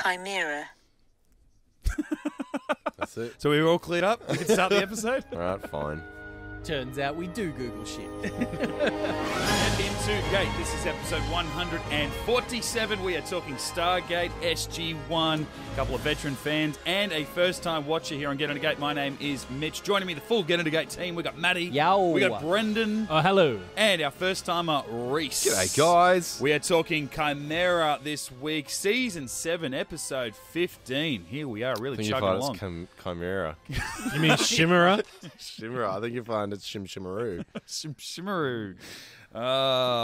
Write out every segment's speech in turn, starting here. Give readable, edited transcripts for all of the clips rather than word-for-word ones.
Chimera. That's it. So we were all cleared up? We can start the episode? All right, fine. Turns out we do Google shit. Get Into Gate. This is episode 147. We are talking Stargate, SG-1, a couple of veteran fans, and a first-time watcher here on Get Into Gate. My name is Mitch. Joining me, the full Get Into Gate team. We got Matty. Yow. We got Brendan. Oh, hello. And our first-timer, Rhys. G'day, guys. We are talking Chimera this week, Season 7, Episode 15. Here we are, really chugging along. It's Chimera. You mean Chimera? Chimera. I think you find it's Shimaroo. Shimmeroo.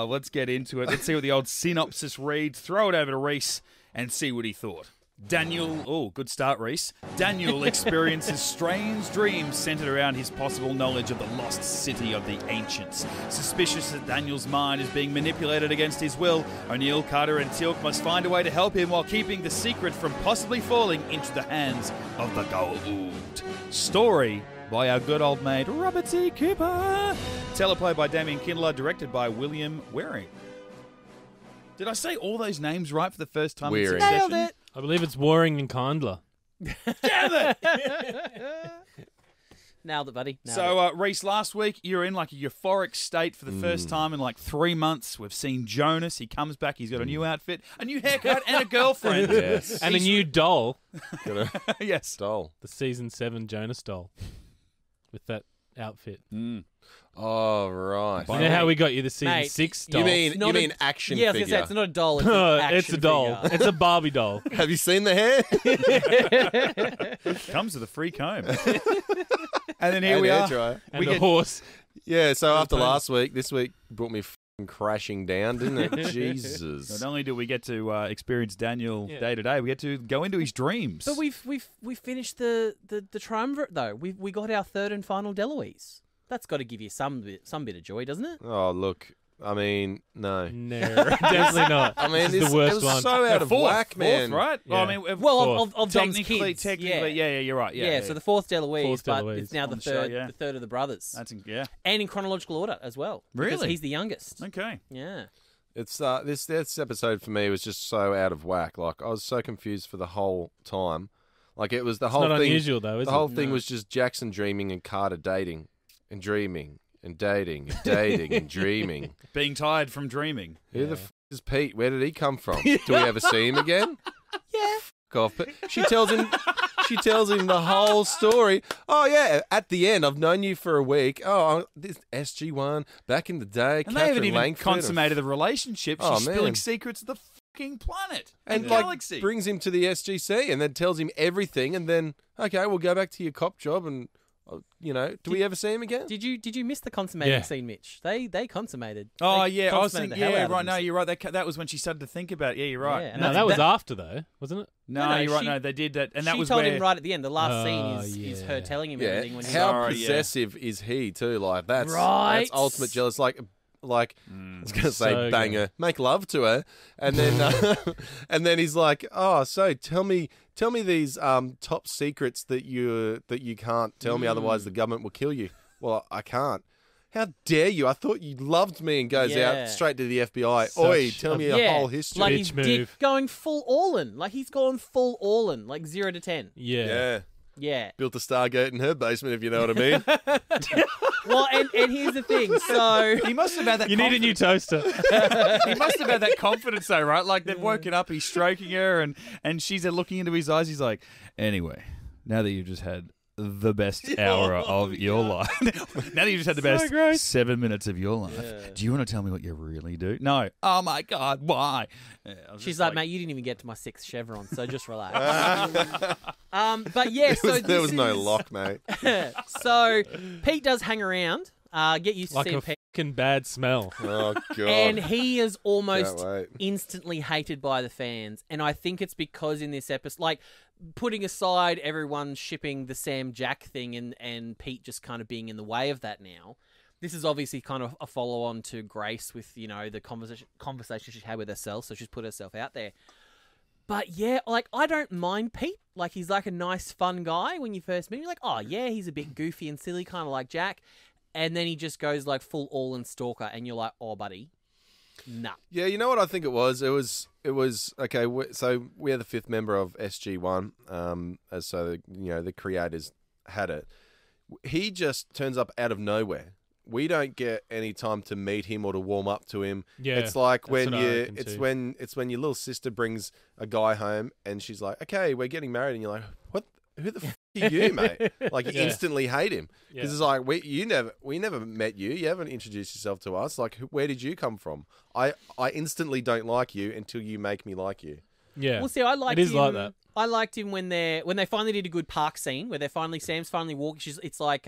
Let's get into it. Let's see what the old synopsis reads. Throw it over to Rhys and see what he thought. Daniel, good start, Rhys. Daniel experiences strange dreams centered around his possible knowledge of the lost city of the ancients. Suspicious that Daniel's mind is being manipulated against his will, O'Neill, Carter, and Teal'c must find a way to help him while keeping the secret from possibly falling into the hands of the Goa'uld. Story by our good old mate, Robert T. Cooper. Teleplay by Damien Kindler, directed by William Waring. Did I say all those names right for the first time in succession? Nailed it. I believe it's Waring and Kindler. Damn it! Nailed it, buddy. Nailed it. So, Rhys, last week you were in like a euphoric state for the first time in like 3 months. We've seen Jonas. He comes back. He's got a new outfit, a new haircut, and a girlfriend. Yes. And a new doll. Yes. Doll. The Season 7 Jonas doll. With that outfit. Oh, right. You know how we got you the Season Mate, 6 doll? You mean Not a- action Yeah, I was figure? going to say, it's not a doll, it's No, an action it's a doll. figure. It's a Barbie doll. Have you seen the hair? Comes with a free comb. And then here And we hair are. dryer. And We the get- horse. Yeah, so after pony. last week, this week brought me crashing down, didn't it? Jesus. Not only do we get to experience Daniel Yeah. day to day, we get to go into his dreams. But we've finished the triumvirate, though. We got our third and final Deloise. That's got to give you some bit of joy, doesn't it? Oh, look. I mean, no. No, definitely not. I mean, This is the worst it was one. so out of whack, man. Fourth, right? Yeah. Well, I mean, Well, of Dom's technically, kids. yeah, you're right. Yeah, So the fourth Deloise, Fourth but Deloise it's now on the the show, third, yeah. the third of the brothers, that's yeah. and in chronological order as well. Because Really? he's the youngest. Okay. Yeah. It's this episode for me was just so out of whack. Like I was so confused for the whole time. Like it was the whole not thing. unusual, though, is the it? whole thing was just Jackson dreaming and Carter dating and dreaming and dating and dating and dreaming. Being tired from dreaming. Who the f is Pete? Where did he come from? Do we ever see him again? Yeah. F off. But she tells him the whole story. Oh yeah, at the end, I've known you for a week. Oh, this SG-1 back in the day. And they haven't Catherine even Langford consummated the relationship. Oh, She's spilling man. secrets of the fucking planet and the like galaxy. brings him to the SGC and then tells him everything. And then okay, we'll go back to your cop job and. Do we ever see him again? Did you miss the consummating Yeah. scene, Mitch? They consummated. Oh They yeah, I was consummated thinking. the hell Yeah, out of right. No, themselves. you're right. That was when she started to think about it. Yeah, you're right. Yeah, and No, that's- that was after, though, wasn't it? No, No, you're right. she- No, they did that, and that she was told where him right at the end. The last scene Oh, is yeah. her telling him Yeah. everything. When How Sorry, yeah. possessive is he too? Like that's Right. That's ultimate jealous. Like I was going to say So bang good. her, make love to her, and then and then he's like, oh, so tell me these top secrets that you can't tell me, otherwise the government will kill you. Well, I can't. How dare you? I thought you loved me, and goes Yeah. out straight to the FBI. Such Oi, tell me a- your whole history. like Bitch he's move. going full all in. Like he's gone full all in, like 0 to 10. Yeah. yeah. Yeah. Built a Stargate in her basement, if you know what I mean. Well, and here's the thing. So he must have had that. You need a new toaster. He must have had that confidence, though, right? Like they've woken up, he's stroking her, and she's looking into his eyes. He's like, anyway, now that you've just had the best hour of your life, now that you've just had the best great. 7 minutes of your life, do you want to tell me what you really do? No. Oh my God, why? Yeah, I was she's just like, mate, you didn't even get to my 6th chevron, so just relax. But yeah, so there was this no is- lock, mate. So Pete does hang around. Get used to Like seeing a Pete. fucking bad smell. Oh god. And he is almost Can't wait. instantly hated by the fans. And I think it's because in this episode, like, putting aside everyone shipping the Sam Jack thing and Pete just kind of being in the way of that now, this is obviously kind of a follow-on to Grace with, the conversation she had with herself, so she's put herself out there. But yeah, like, I don't mind Pete. Like, he's like a nice, fun guy when you first meet him. You're like, oh yeah, he's a bit goofy and silly, kind of like Jack. And then he just goes like full all-in stalker, and you're like, oh, buddy, nah. Yeah, you know what I think it was? It was okay. So we're the fifth member of SG-1. As so the creators had it. He just turns up out of nowhere. We don't get any time to meet him or to warm up to him. Yeah, it's like that's when what I reckon it's too. when your little sister brings a guy home and she's like, "Okay, we're getting married," and you're like, "What? Who the f are you, mate?" Like you Yeah. instantly hate him because Yeah. it's like we never met you. You haven't introduced yourself to us. Like, where did you come from? I instantly don't like you until you make me like you. Yeah. Well, see, I liked It is him. like that. I liked him when they finally did a good park scene where Sam's finally walking. It's like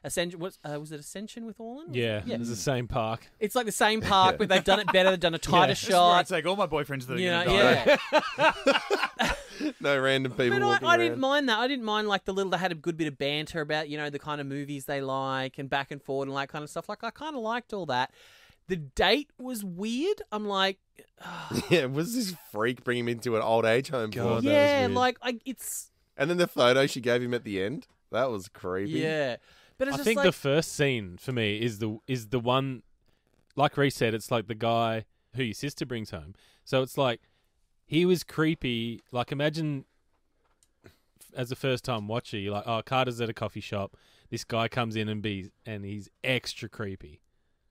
Ascension. Was it Ascension with Orlan? Yeah. It's the same park. It's like the same park, but they've done it better. They've done a tighter This is where I shot. take all my boyfriends that are You know, going to die. yeah. No random people But walking I around. didn't mind that. I didn't mind like they had a good bit of banter about the kind of movies they like and back and forth and all that kind of stuff. Like I kind of liked all that. The date was weird. I'm like, Yeah, was this freak bring him into an old age home? God, for? that was yeah, weird. like it's And then the photo she gave him at the end, that was creepy. yeah. But it's I just think like, the first scene for me is the one, like Rhys said, it's like the guy who your sister brings home. So it's like he was creepy. Like imagine as a first time watcher, you're like, oh, Carter's at a coffee shop. This guy comes in and he's extra creepy.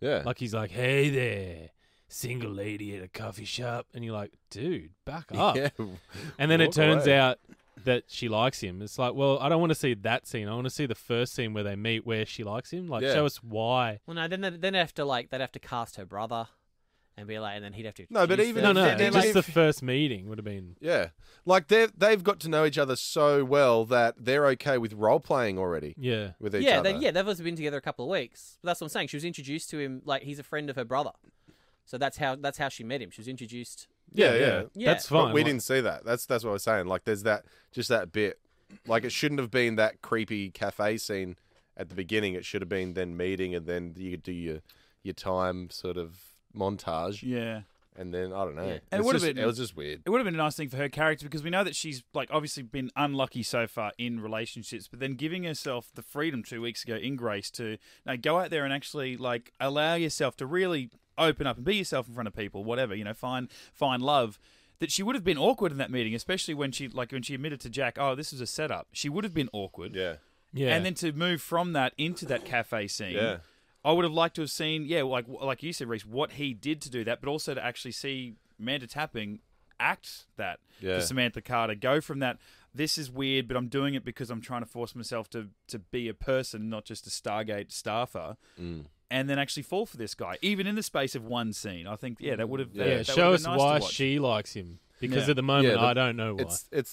Yeah. Like he's like, hey there, single lady at a coffee shop, and you're like, dude, back up. Yeah. And then it Walk turns away. out that she likes him. It's like, well, I don't want to see that scene. I want to see the first scene where they meet, where she likes him. Like, Yeah. show us why. well, no, then they'd have to cast her brother, and be like, and then he'd have to. No, but introduce even them. No, if no, they're just like- the first meeting would have been. Yeah. Like they've got to know each other so well that they're okay with role playing already Yeah. with each Yeah, other. they've obviously been together a couple of weeks. But that's what I'm saying. She was introduced to him like he's a friend of her brother, so that's how she met him. She was introduced. Yeah. Yeah. That's fine. But we Like, didn't see that. That's what I was saying. Like there's that bit. Like it shouldn't have been that creepy cafe scene at the beginning. It should have been then meeting and then you could do your time sort of montage. Yeah. And then I don't know. Yeah. It And it was would've just- been- it was just weird. It would have been a nice thing for her character because we know that she's like obviously been unlucky so far in relationships, but then giving herself the freedom 2 weeks ago in Grace to go out there and actually like allow yourself to really open up and be yourself in front of people, whatever, find love. That she would have been awkward in that meeting, especially when she admitted to Jack, oh, this is a setup. She would have been awkward. Yeah. Yeah. And then to move from that into that cafe scene. Yeah. I would have liked to have seen, like you said, Rhys, what he did to do that, but also to actually see Amanda Tapping act that Yeah. for Samantha Carter. Go from that, this is weird, but I'm doing it because I'm trying to force myself to be a person, not just a Stargate staffer, and then actually fall for this guy, even in the space of one scene. I think, that would have Yeah. yeah, that show would us have been nice why to watch. she likes him. Because Yeah. at the moment, Yeah, I don't know why.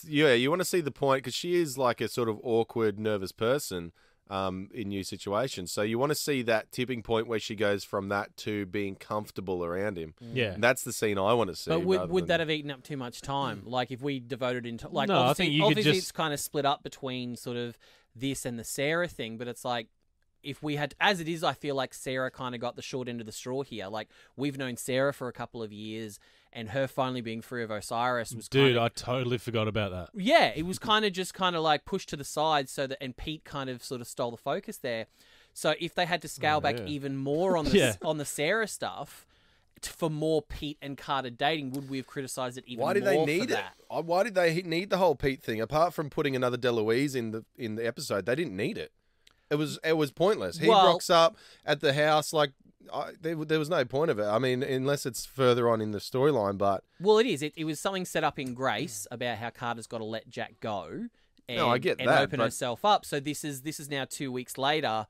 You want to see the point because she is like a sort of awkward, nervous person in new situations. So you want to see that tipping point where she goes from that to being comfortable around him. Yeah. And that's the scene I want to see. But rather would than- that have eaten up too much time? Like if we devoted into like No, I obviously, think you could obviously just- it's kind of split up between sort of this and the Sarah thing, but it's like if we had as it is, I feel like Sarah kind of got the short end of the straw here. Like we've known Sarah for a couple of years, and her finally being free of Osiris was Dude, kind of, I totally forgot about that. yeah, it was kind of like pushed to the side so that, and Pete kind of sort of stole the focus there. So if they had to scale back yeah. even more on the Yeah. on the Sarah stuff for more Pete and Carter dating, would we have criticized it even Why did more they for need it? that? Why did they need the whole Pete thing? Apart from putting another DeLuise in the episode, they didn't need it. It was pointless. He Well- rocks up at the house like there was no point of it. I mean, unless it's further on in the storyline, but Well, it is. It was something set up in Grace about how Carter's got to let Jack go. And, No, I get and that, open but- herself up. So this is now 2 weeks later.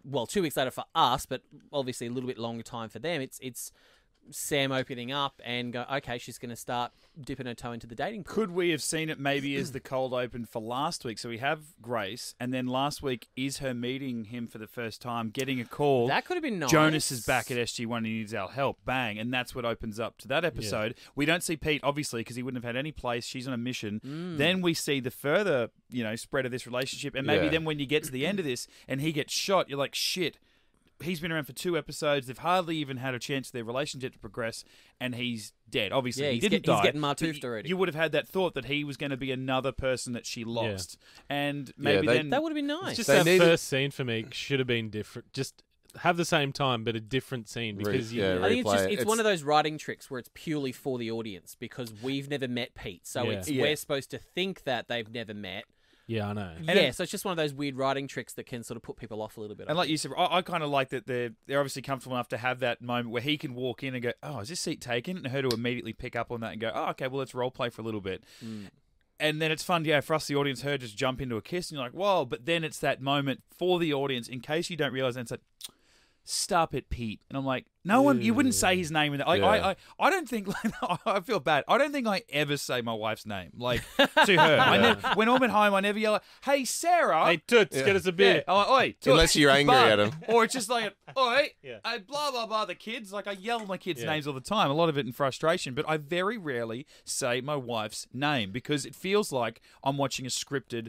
Well, 2 weeks later for us, but obviously a little bit longer time for them. It's Sam opening up and go, okay, she's going to start dipping her toe into the dating pool. Could we have seen it maybe as the cold open for last week? So we have Grace, and then last week is her meeting him for the first time, getting a call. That could have been nice. Jonas is back at SG-1 and he needs our help. Bang. And that's what opens up to that episode. We don't see Pete, obviously, because he wouldn't have had any place. She's on a mission. Then we see the further, spread of this relationship. And maybe Yeah. then when you get to the end of this and he gets shot, you're like, shit. He's been around for 2 episodes. They've hardly even had a chance for their relationship to progress, and he's dead. Obviously, Yeah, he he's didn't die. he's getting But martoofed already. You would have had that thought that he was going to be another person that she lost, and maybe they- then That would have been nice. Just They that needed- first scene for me should have been different. Just have the same time but a different scene because I think replay it's one of those writing tricks where it's purely for the audience because we've never met Pete, so we're supposed to think that they've never met. Yeah, I know. Yeah, so it's just one of those weird writing tricks that can sort of put people off a little bit. And like you said, I kind of like that they're obviously comfortable enough to have that moment where he can walk in and go, "Oh, is this seat taken?" and her to immediately pick up on that and go, "Oh, okay, well let's role play for a little bit." And then it's fun, for us, the audience, her just jump into a kiss, and you're like, whoa. But then it's that moment for the audience, in case you don't realize, and it's like, stop it, Pete. And I'm like, no one, you wouldn't say his name. I don't think, I feel bad. I don't think I ever say my wife's name, to her. When I'm at home, I never yell, hey, Sarah. Hey, Toots, get us a beer. I'm like, oi, Toots. Unless you're angry at him. Or it's just like, oi, blah, blah, blah, the kids. Like, I yell my kids' names all the time, a lot of it in frustration, but I very rarely say my wife's name because it feels like I'm watching a scripted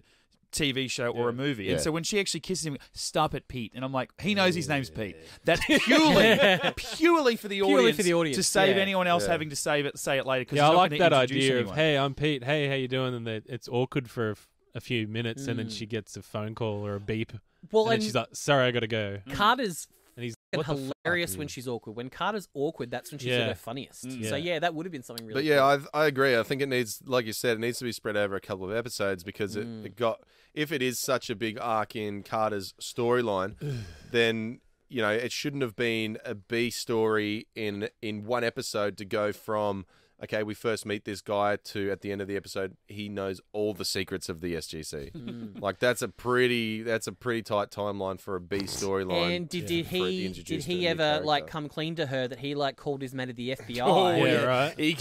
TV show or a movie. And so when she actually kisses him, stop it, Pete. And I'm like, he knows his name's Pete. That's purely for the audience. To save anyone else having to say it later. Yeah, I like that idea of, hey, I'm Pete. Hey, how you doing? And it's awkward for a few minutes and then she gets a phone call or a beep. Well, and then she's like, sorry, I got to go. Carter's and he's hilarious when she's awkward. When Carter's awkward, that's when she's at her funniest. So that would have been something really cool. I agree. I think it needs, like you said, it needs to be spread over a couple of episodes because it got, if it is such a big arc in Carter's storyline, then, it shouldn't have been a B story in one episode to go from, okay, we first meet this guy to at the end of the episode, he knows all the secrets of the SGC. Like that's a pretty tight timeline for a B storyline. And did he ever come clean to her that he called his mate at the FBI? Oh yeah, right. He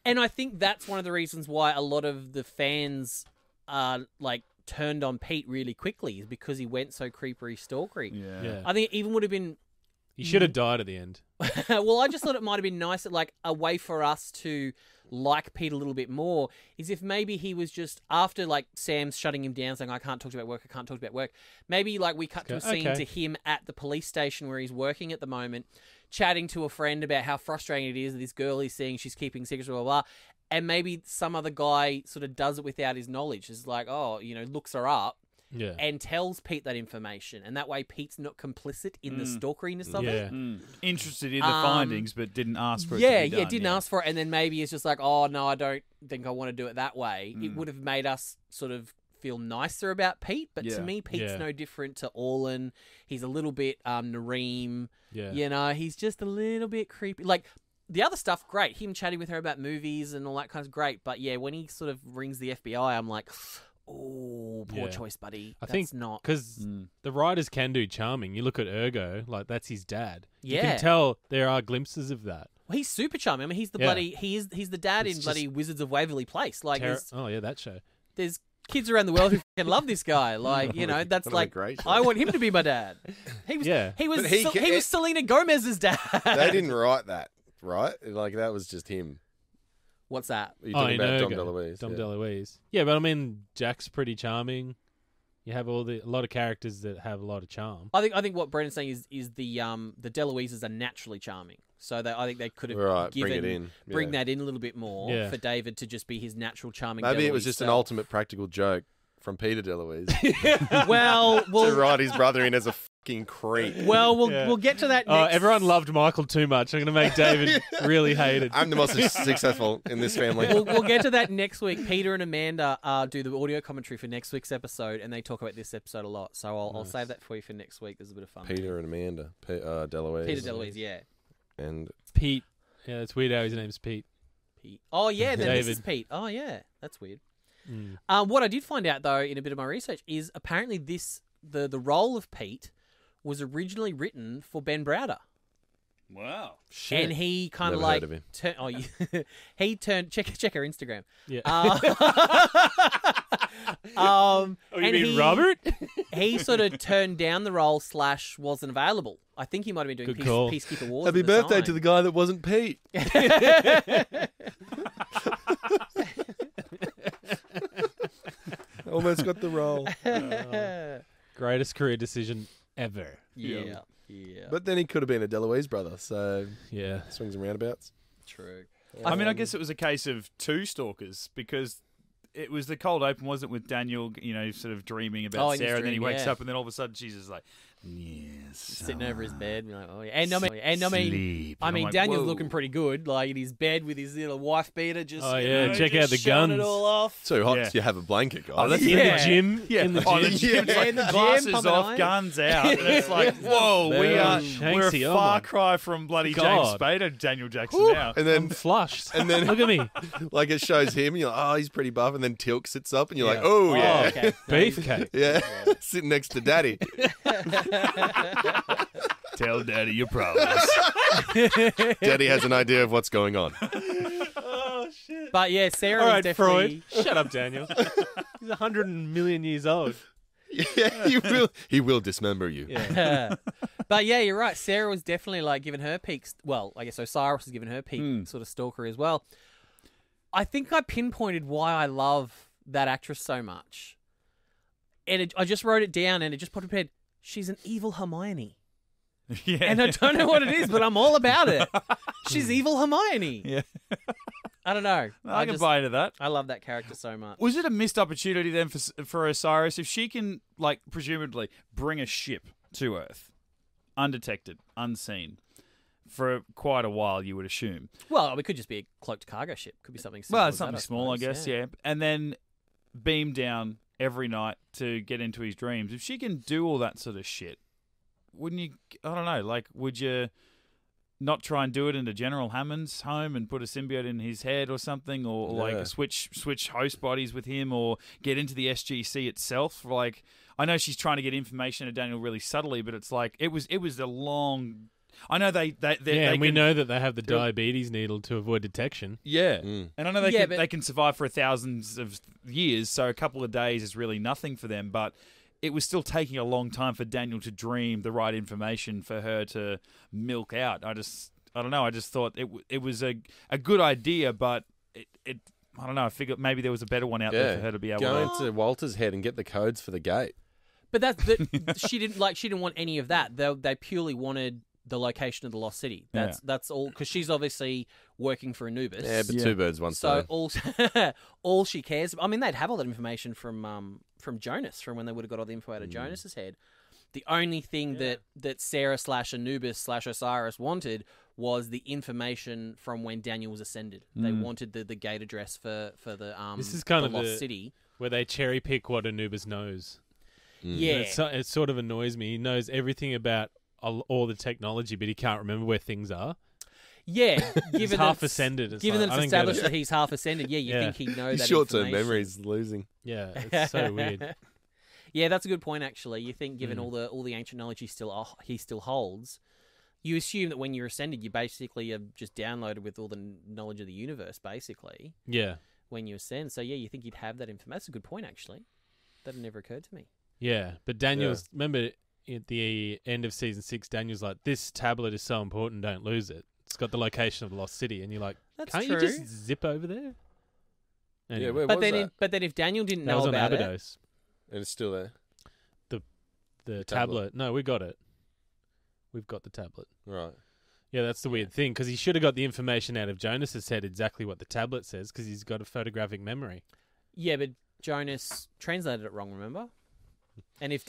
and I think that's one of the reasons why a lot of the fans turned on Pete really quickly is because he went so creepery stalkery. Yeah. I think it even would have been. He should have died at the end. Well, I just thought it might have been nice, a way for us to like Pete a little bit more is if maybe he was just after Sam's shutting him down, saying I can't talk to you about work, I can't talk to you about work. Maybe we cut to a scene to him at the police station where he's working at the moment, chatting to a friend about how frustrating it is that this girl he's seeing, she's keeping secrets, blah, blah, blah. And maybe some other guy sort of does it without his knowledge. It's like, looks her up. Yeah. And tells Pete that information. And that way Pete's not complicit in the stalkeriness of it. Interested in the findings, but didn't ask for it to be done. Didn't ask for it. And then maybe it's just like, oh, no, I don't think I want to do it that way. It would have made us sort of feel nicer about Pete. But to me, Pete's no different to Orlan. He's a little bit Nareem. Yeah. He's just a little bit creepy. The other stuff, great. Him chatting with her about movies and all that kind of great. But when he sort of rings the FBI, I'm like... Oh, poor choice, buddy. I think not because the writers can do charming. You look at Ergo, that's his dad. Yeah. You can tell there are glimpses of that. Well, he's super charming. I mean, he's the bloody he's the dad in bloody Wizards of Waverly Place. That show. There's kids around the world who fucking love this guy. That's great show. I want him to be my dad. He was Selena Gomez's dad. They didn't write that, right? That was just him. What's that? You're talking about Dom DeLuise. Dom DeLuise. Yeah, but I mean, Jack's pretty charming. You have a lot of characters that have a lot of charm. I think what Brendan's saying is the DeLuises are naturally charming. So I think they could have bring that in a little bit more for David to just be his natural charming. Maybe DeLuise it was just an ultimate practical joke from Peter DeLuise. well, to write his brother in as a fucking creep. Well, we'll get to that next. Everyone loved Michael too much. I'm going to make David really hated. I'm the most successful in this family. We'll get to that next week. Peter and Amanda do the audio commentary for next week's episode, and they talk about this episode a lot. So I'll save that for you for next week. There's a bit of fun. Peter and Amanda. DeLuise. Peter DeLuise, yeah. And Pete. Yeah, it's weird how his name's Pete. Oh, yeah, then this is Pete. Oh, yeah, that's weird. What I did find out, though, in a bit of my research, is apparently the role of Pete was originally written for Ben Browder. Wow. Shit. And he kind of heard of him. He turned check her Instagram. Yeah. You mean Robert? He sort of turned down the role / wasn't available. I think he might have been doing Peacekeeper Wars. Happy birthday to the guy that wasn't Pete. Almost got the role. Greatest career decision ever. Yeah. But then he could have been a DeLuise brother, so yeah, swings and roundabouts. True. I mean, I guess it was a case of two stalkers because it was the cold open, wasn't it, with Daniel, sort of dreaming about Sarah, and then he wakes up and then all of a sudden she's just like, Yes. sitting over his bed. Like, oh yeah. And I mean, Sleep. I And mean, I'm like, Daniel's whoa. looking pretty good, like in his bed with his little wife beater. Just Oh, you yeah, know, check just out the showing guns. it all off. Too hot. Yeah. You have a blanket, guys. Oh, that's In Yeah. the gym. Yeah, In the oh, gym. the gym's Yeah, like in the gym, glasses pumping off, iron. guns out. And it's like, whoa, we're Shanksy, a oh far my cry from bloody God. James Spader, Daniel Jackson now. and I'm then flushed. and then- Look at me. like it shows him, and you're like, oh, he's pretty buff, and then Tilk sits up, and you're like, Yeah. oh yeah, Oh, okay. Beefcake. yeah, sitting next to Daddy. Tell Daddy your problems. Daddy has an idea of what's going on. But yeah, Sarah All was right, definitely. Freud. Shut up, Daniel. He's 100 million years old. Yeah, he will dismember you. Yeah. But yeah, you're right. Sarah was definitely like giving her peaks. Well, I guess Osiris was giving her peak sort of stalker as well. I think I pinpointed why I love that actress so much. And I just wrote it down and it just popped in my head. She's an evil Hermione. Yeah. And I don't know what it is, but I'm all about it. She's evil Hermione. Yeah. I don't know. I can buy into that. I love that character so much. Was it a missed opportunity then for Osiris if she can, like, presumably bring a ship to Earth, undetected, unseen, for quite a while? You would assume. Well, it could just be a cloaked cargo ship. Could be something simple. Well, as it's something that, small, I suppose, guess. Yeah, and then beam down every night to get into his dreams. If she can do all that sort of shit, wouldn't you? I don't know. Like, would you not try and do it into General Hammond's home and put a symbiote in his head or something, or Yeah. like switch host bodies with him, or get into the SGC itself? Like, I know she's trying to get information to Daniel really subtly, but it's like it was a long. I know they And we can- know that they have the diabetes needle to avoid detection. Yeah, Mm. and I know Yeah, but- they can survive for thousands of years, so a couple of days is really nothing for them. But it was still taking a long time for Daniel to dream the right information for her to milk out. I don't know. I just thought it was a good idea, but it I don't know. I figured maybe there was a better one out there for her to be able Go to. into Walter's head and get the codes for the gate. But she didn't want any of that. They purely wanted the location of the lost city. That's all, because she's obviously working for Anubis. Yeah, but two birds, one so stone. all she cares. I mean, they'd have all that information from Jonas, from when they would have got all the info out of Jonas's head. The only thing that Sarah / Anubis / Osiris wanted was the information from when Daniel was ascended. They wanted the gate address for the This is kind the of lost the- city. Where they cherry pick what Anubis knows. Yeah, It sort of annoys me. He knows everything about all the technology, but he can't remember where things are. yeah. He's Given half that it's- ascended. It's Given like, that I it's don't get established it. that he's half ascended, you Yeah. think he'd know His that short-term information. memory is losing. Yeah, it's so weird. Yeah, that's a good point. Actually, you think given all the ancient knowledge he still holds, you assume that when you're ascended, you basically are just downloaded with all the knowledge of the universe, basically, Yeah, when you ascend. So yeah, you think you'd have that information. That's a good point, actually. That had never occurred to me. yeah. But Daniel's remember at the end of season 6, Daniel's like, "This tablet is so important, don't lose it. It's got the location of the lost city," and you're like, That's "Can't true. you just zip over there?" Anyway, Yeah, where But was then, that? but then, if Daniel didn't that know was on about it, Abydos. And it's still there. The tablet. tablet. No, we got it. We've got the tablet. Right. Yeah, that's the weird thing, because he should have got the information out of Jonas's head exactly what the tablet says, because he's got a photographic memory. yeah, but Jonas translated it wrong. Remember? And if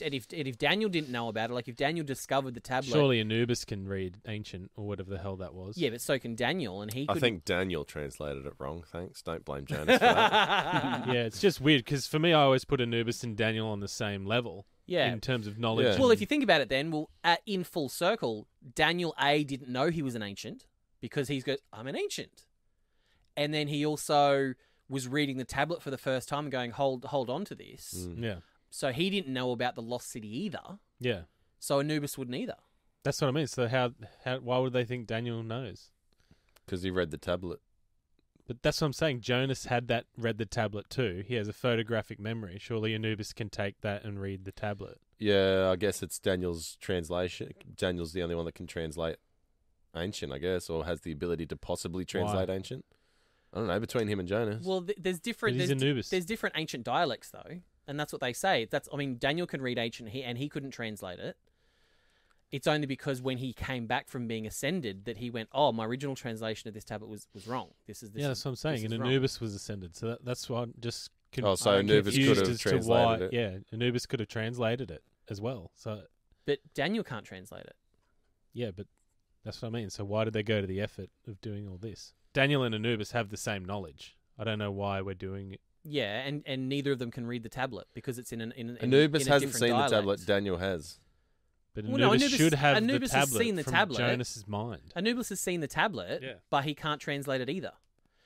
Daniel didn't know about it, like if Daniel discovered the tablet, Surely Anubis can read ancient or whatever the hell that was. yeah, but so can Daniel, and he. I Could... think Daniel translated it wrong. Thanks. Don't blame Jonas for that. Yeah, it's just weird, because for me, I always put Anubis and Daniel on the same level. Yeah. In terms of knowledge. Yeah. and- Well, if you think about it, then, in full circle, Daniel A didn't know he was an ancient because he goes, "I'm an ancient," and then he also was reading the tablet for the first time and going, "Hold on to this." Yeah. So he didn't know about the lost city either. Yeah. So Anubis wouldn't either. That's what I mean. So why would they think Daniel knows? Because he read the tablet. But that's what I'm saying. Jonas read the tablet too. He has a photographic memory. Surely Anubis can take that and read the tablet. Yeah, I guess it's Daniel's translation. Daniel's the only one that can translate ancient, I guess, or has the ability to possibly translate ancient. I don't know, between him and Jonas. Well, there's different. But he's Anubis. There's different ancient dialects though, and that's what they say. Daniel can read ancient, and he couldn't translate it. It's only because when he came back from being ascended that he went, "Oh, my original translation of this tablet was wrong. This is That's what I'm saying. And is wrong." Anubis was ascended. So that's why I'm just So I'm Anubis confused could have as to translated why. it. Yeah, Anubis could have translated it as well. So But Daniel can't translate it. Yeah, but that's what I mean. So why did they go to the effort of doing all this? Daniel and Anubis have the same knowledge. I don't know why we're doing it. Yeah, and neither of them can read the tablet because it's in Anubis in a hasn't different seen dialect. the tablet. Daniel has. But Well, no, Anubis should have Anubis the has tablet seen the from tablet. Jonas's mind. Anubis has seen the tablet, Yeah. but he can't translate it either.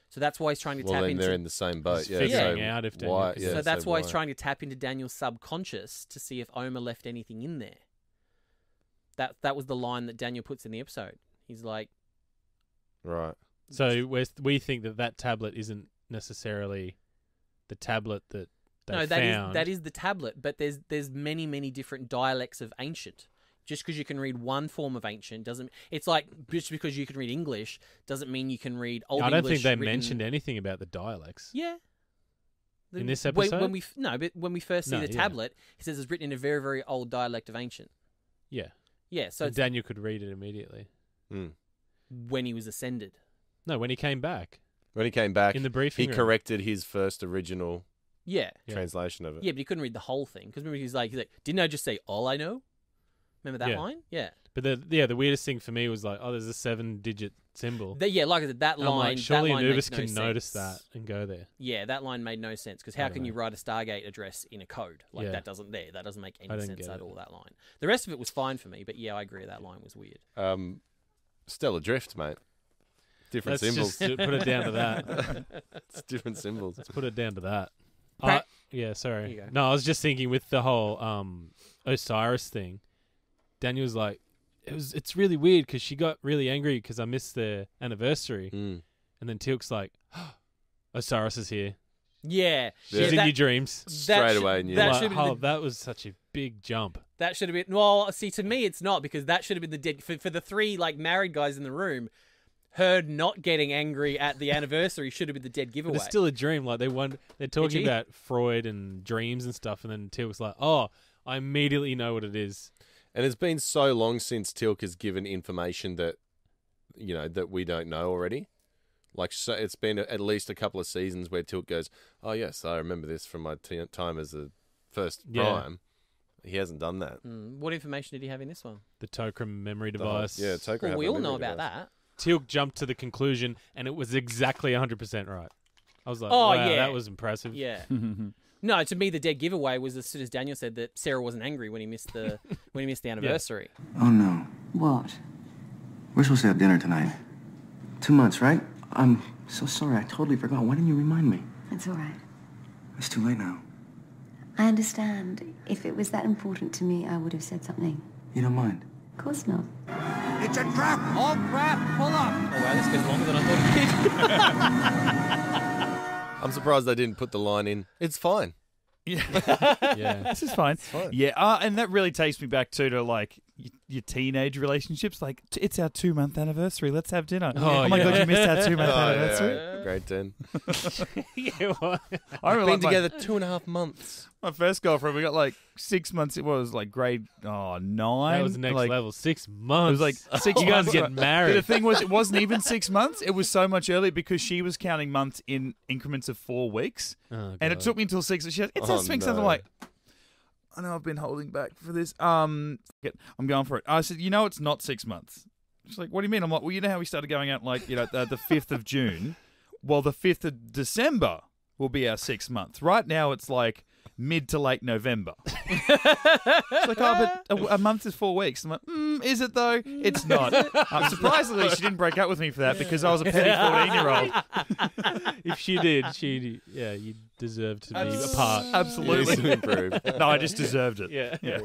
So that's why he's trying to Well, tap then into. they're in the same boat. He's Yeah. figuring So out if Daniel why? can- Yeah, so that's why he's why? trying to tap into Daniel's subconscious to see if Oma left anything in there. That was the line that Daniel puts in the episode. He's like, Right. So we think that tablet isn't necessarily the tablet that they no, found. that is the tablet, but there's many different dialects of ancient. Just because you can read one form of ancient doesn't. It's like just because you can read English doesn't mean you can read Old I English. don't think they written- mentioned anything about the dialects. Yeah. In this When episode? when we first see No, the yeah. tablet, it says it's written in a very old dialect of ancient. Yeah. Yeah, so And it's Daniel could read it immediately. Mm. when he was ascended. No, when he came back When he came back, in the briefing he room. corrected his first original Yeah. Yeah. translation of it. Yeah, but he couldn't read the whole thing because remember he's like, didn't I just say all I know? Remember that Yeah. line? Yeah. But the weirdest thing for me was like, oh, there's a 7-digit symbol. Yeah, like I said, that And I'm line. like, surely that line Anubis makes no can notice sense. that and go there. Yeah, that line made no sense because I how don't can you know. write a Stargate address in a code like Yeah. that? Doesn't make I any didn't sense get at it. all. That line. The rest of it was fine for me, but yeah, I agree that line was weird. Stellar drift, mate. Different Let's symbols. just put it down to that. It's different symbols. Let's put it down to that. Prac- Yeah, There sorry. you go. No, I was just thinking with the whole Osiris thing. Daniel's like, it's really weird because she got really angry because I missed their anniversary, Mm. and then Teal'c's like, Osiris is here. Yeah, Yeah. She's in that- your dreams. Straight away knew. That Like, should have been that was such a big jump. That should have been. Well, see, to me, it's not because that should have been the dead for the three like married guys in the room. Her not getting angry at the anniversary should have been the dead giveaway. But it's still a dream. Like they're talking Edgy. about Freud and dreams and stuff, and then Teal'c's like, oh, I immediately know what it is. And it's been so long since Teal'c has given information that, that we don't know already. Like, so it's been at least a couple of seasons where Teal'c goes, oh, yes, I remember this from my time as a first Yeah. prime. He hasn't done that. What information did he have in this one? The Tokram memory The whole- device. yeah, Tokram. Well, had we the all know memory about device. that. Teal'c jumped to the conclusion, and it was exactly 100% right. I was like, Oh, wow, yeah. that was impressive. Yeah. No, to me, the dead giveaway was as soon as Daniel said that Sarah wasn't angry when he missed the anniversary. Oh no. What? We're supposed to have dinner tonight. 2 months, right? I'm so sorry. I totally forgot. Why didn't you remind me? It's all right. It's too late now. I understand. If it was that important to me, I would have said something. You don't mind? Of course not. It's a trap! All crap! Pull up! Oh wow, this goes longer than I thought it I'm surprised they didn't put the line in. It's fine. Yeah. Yeah. This is fine. fine. Yeah, and that really takes me back to like your teenage relationships. Like, it's our 2-month anniversary. Let's have dinner. Oh, my yeah. god, you missed our 2-month Oh, anniversary. yeah. Grade 10. Yeah, well, I remember Been like, together 2.5 months. my first girlfriend. We got like 6 months. It was like grade 9. that was the next like, level. 6 It months. was like 6 You guys months. get But married. the thing was, it wasn't even 6 months. It was so much earlier because she was counting months in increments of 4 weeks. Oh, And it God. took me until 6. She said, it's Oh, a 6 months. I'm no. like, I know I've been holding back for this. I'm going for it. I said, it's not 6 months. She's like, what do you mean? I'm like, well, you know how we started going out like, the 5th of June? Well, the 5th of December will be our 6 months. Right now, it's like mid to late November. It's like, but a month is 4 weeks. I'm like, is it though? It's not. Surprisingly, she didn't break up with me for that because I was a petty 14-year-old. If she did, you deserve to be apart. Absolutely. Yes, improved. No, I just deserved it. Yeah. Yeah.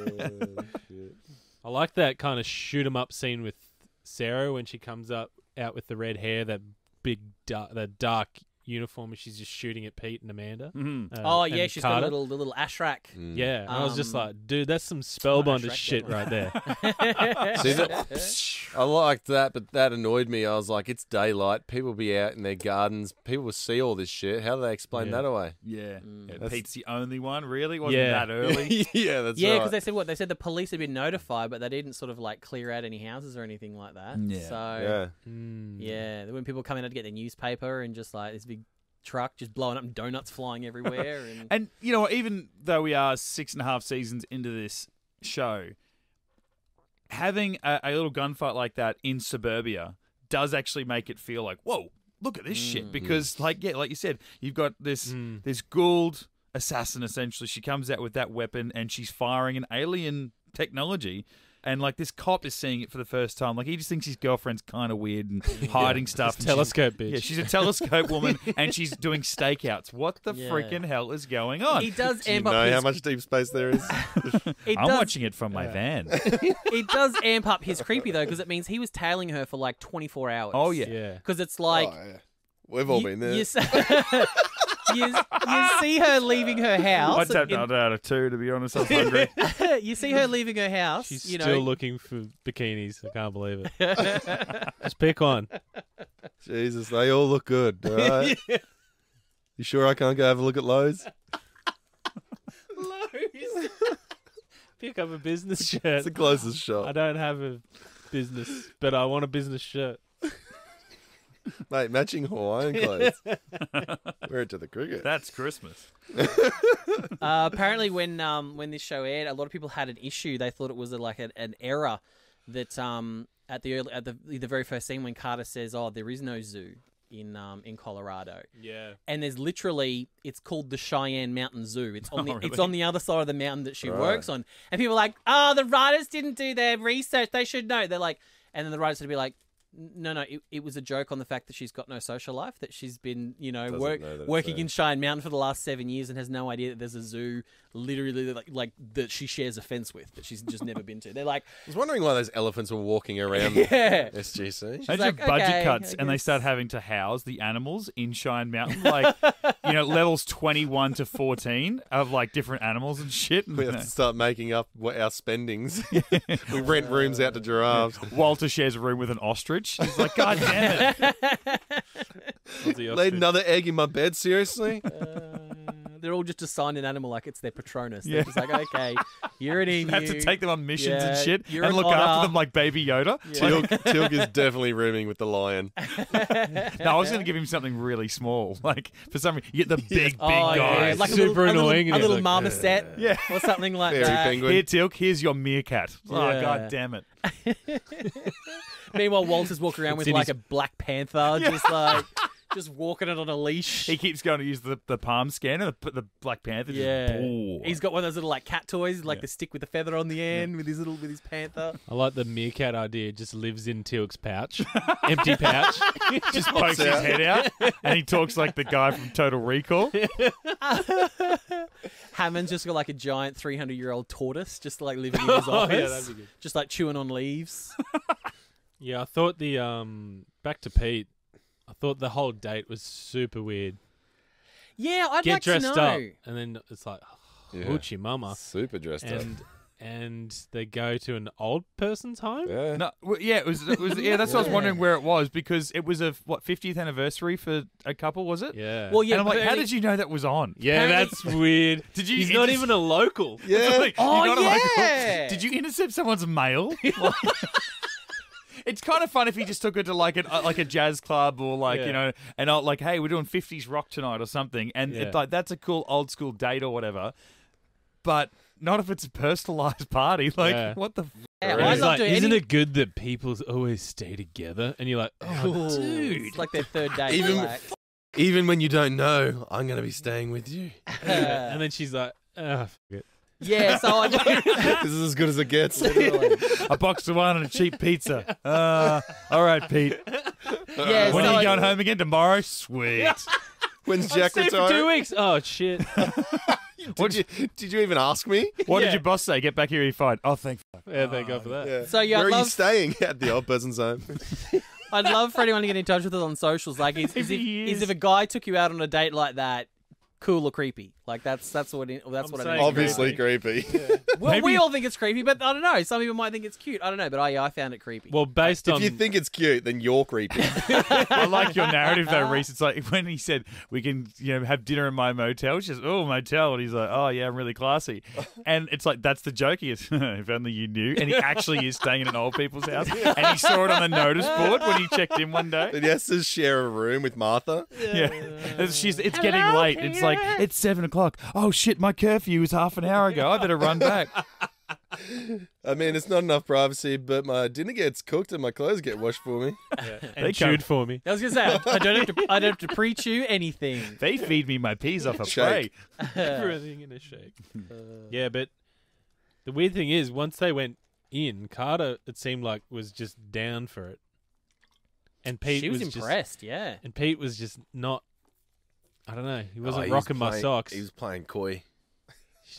I like that kind of shoot 'em up scene with Sarah when she comes out with the red hair, that dark uniform, and she's just shooting at Pete and Amanda. Oh yeah, and she's Carter. got a little ashrak. Yeah, and I was just Um, like, dude, that's some spellbinder Shrek, shit that one. right there. See I liked that, but that annoyed me. I was like, it's daylight. People be out in their gardens. People will see all this shit. How do they explain Yeah. that away? Yeah. That's- Pete's the only one, really? Wasn't Yeah. that early? Yeah, that's Yeah, right. because they said what? They said the police had been notified, but they didn't sort of like clear out any houses or anything like that. Yeah. So Yeah. yeah, when people come in to get their newspaper and just like this big truck just blowing up and donuts flying everywhere, and And, you know, even though we are 6.5 seasons into this show, having a little gunfight like that in suburbia does actually make it feel like, whoa, look at this shit. Because, like you said, you've got this Gould assassin, essentially. She comes out with that weapon and she's firing an alien technology. And, like, this cop is seeing it for the first time. Like, he just thinks his girlfriend's kind of weird and hiding stuff. And telescope bitch. Yeah, she's a telescope woman, and she's doing stakeouts. What the freaking hell is going on? He does Do you amp know up his... how much deep space there is? I'm watching it from my van. It does amp up his creepy, though, because it means he was tailing her for, like, 24 hours. Oh, yeah. Yeah. Because it's like... Oh, yeah. We've all been there. You see her leaving her house. I'd take that out of 2, to be honest. I was hungry. You see her leaving her house. She's you still know, looking for bikinis. I can't believe it. Just pick one. Jesus, they all look good. All right? You sure I can't go have a look at Lowe's? Lowe's. Pick up a business shirt. It's the closest shop. I don't have a business, but I want a business shirt. Mate, matching Hawaiian clothes. Wear it to the cricket. That's Christmas. apparently, when this show aired, a lot of people had an issue. They thought it was an error that at the very first scene when Carter says, "Oh, there is no zoo in Colorado." Yeah. And there's literally, it's called the Cheyenne Mountain Zoo. It's on really? it's on the other side of the mountain that she Right. works on. And people are like, "Oh, the writers didn't do their research. They should know." They're like, and then the writers would be like, No, it was a joke on the fact that she's got no social life, that she's been, Doesn't know that it's working there. in Cheyenne Mountain for the last 7 years and has no idea that there's a zoo literally like that she shares a fence with, that she's just never been to. They're like, I was wondering why those elephants were walking around yeah. SGC. Imagine like, budget okay, cuts I and they guess. start having to house the animals in Cheyenne Mountain, like, levels 21 to 14 of, like, different animals and shit. We have to start making up our spendings. We rent rooms out to giraffes. Walter shares a room with an ostrich. He's like, God damn it. Laid another egg in my bed, seriously? They're all just assigned an animal like it's their Patronus. Yeah. They're just like, okay, you're an emu. Have to take them on missions and Yeah, shit you're and an look otter. after them like Baby Yoda. Tilk is definitely rooming with the lion. No, I was going to give him something really small. Like, for some reason, you get the big Oh, guy. yeah. Like Super annoying, a and little it's like, marmoset Yeah. or something like Fairy that. penguin. Here, Tilk, here's your meerkat. Oh, Yeah. God damn it. Meanwhile, Walter's walking around with in like his- a black panther, just walking it on a leash. He keeps going to use the palm scanner, the Black Panther. Yeah, Just, he's got one of those little like cat toys, like the stick with the feather on the end, with his panther. I like the meerkat idea. Just lives in Tilk's pouch, empty pouch. just pokes his head out, and he talks like the guy from Total Recall. Hammond's just got like a giant 300-year-old tortoise, just like living in his office, yeah, that'd be good. just like chewing on leaves. Yeah, I thought the back to Pete. I thought the whole date was super weird. Yeah, I'd Get like to dressed know. up, and then it's like, Yeah. hoochie mama, Super dressed up. and they go to an old person's home. Yeah. No, yeah, it was. Yeah, that's what I was wondering where it was, because it was a 50th anniversary for a couple, was it? Yeah. Well, yeah, And I'm like, how apparently- did you know that was on? yeah, apparently- that's weird. Did you? He's not even a local. Yeah. Like, Oh, you're not yeah. Did you intercept someone's mail? It's kind of fun if he just took her to like a jazz club or like, Yeah. and like, hey, we're doing 50s rock tonight or something, and Yeah. like that's a cool old school date or whatever. But not if it's a personalized party. Like, Yeah. what the? Yeah, And I'd he's love like, to isn't any- it good that people always stay together? And you're like, oh, dude. It's like their third date. Even- like, Even when you don't know, I'm going to be staying with you. And then she's like, oh, fuck it. yeah, so I This is as good as it gets. A box of wine and a cheap pizza. All right, Pete. yeah, When so are you going home again? Tomorrow? Sweet. When's Jack Stay for 2 retiring? weeks. Oh, shit. Did you even ask me? What Yeah. did your boss say? Get back here, you're fine. Oh, thank fuck. Yeah, thank God for that. Yeah. So, yeah, Where I'd are you love- staying? At the old person's home. I'd love for anyone to get in touch with us on socials. Like, is Maybe if a guy took you out on a date like that, cool or creepy? Like, that's what I saying mean. Obviously creepy. Well, we Maybe- all think it's creepy, but I don't know. Some people might think it's cute. I don't know, but I found it creepy. Well, based If on... you think it's cute, then you're creepy. I like your narrative though, Rhys. It's like when he said we can, have dinner in my motel. She says, "Oh, motel," and he's like, "Oh yeah, I'm really classy." And it's like that's the joke. He is, if only you knew. And he actually is staying in an old people's house, and he saw it on the notice board when he checked in one day. Then he has to share a room with Martha. Yeah, it's getting late. It's like it's 7 o'clock. Oh shit, my curfew was half an hour ago. I better run back. I mean, it's not enough privacy, but my dinner gets cooked and my clothes get washed for me. And chewed for me. I was gonna say I don't have to pre-chew anything. They feed me my peas off a tray. Shake. Everything in a shake. Yeah, but the weird thing is, once they went in, Carter, it seemed like, was just down for it. And Pete She was just impressed, yeah. And Pete was just not. I don't know. He wasn't He was rocking my playing- socks. He was playing coy.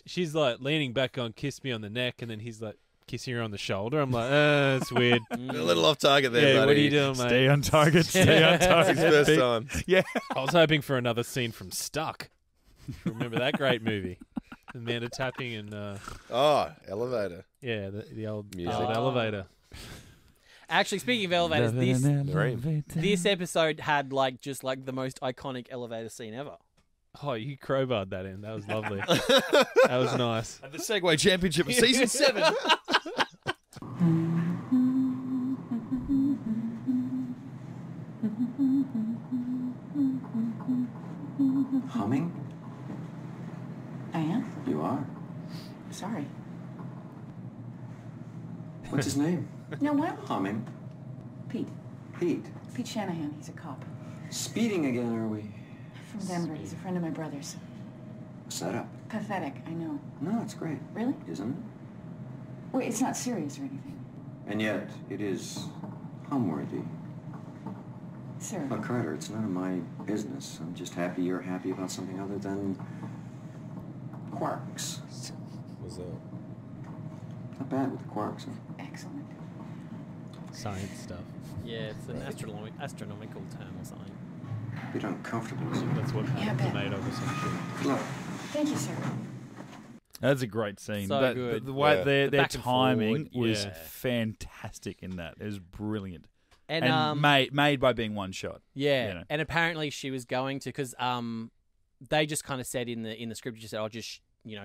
She's like leaning back on, kiss me on the neck, and then he's like kissing her on the shoulder. I'm like, it's weird. A little off target there, Yeah, buddy. what are you doing, mate? Stay on target. Stay on It's target. his first time. Yeah. I was hoping for another scene from Stuck. Remember that great movie? Amanda tapping and Oh, elevator. yeah, the old Music. elevator. Actually, speaking of elevators, Dream. this episode had just the most iconic elevator scene ever. Oh, you crowbarred that in. That was lovely. That was nice. The Segway Championship of Season 7. Humming? I am? You are. Sorry. What's his name? No, what? Humming. Pete. Pete. Pete Shanahan. He's a cop. Speeding again, are we? From Denver. He's a friend of my brother's. Set up. Pathetic, I know. No, it's great. Really? Isn't it? Wait, it's not serious or anything. And yet, it is hum-worthy. Sir. Look, Carter, it's none of my business. I'm just happy you're happy about something other than quarks. What's that? Not bad with the quarks, huh? Excellent. Science stuff. Yeah, it's an astronomical term or something. A bit uncomfortable. That's what Yeah, I atoms bet. are made of or some shit. Look, Thank you, sir. That's a great scene. So That- good. The way Yeah. their The back and timing forward, was yeah. fantastic in that. It was brilliant. And, made by being one shot. yeah, you know. and apparently she was going to because they just kind of said in the script, just said, "Oh, just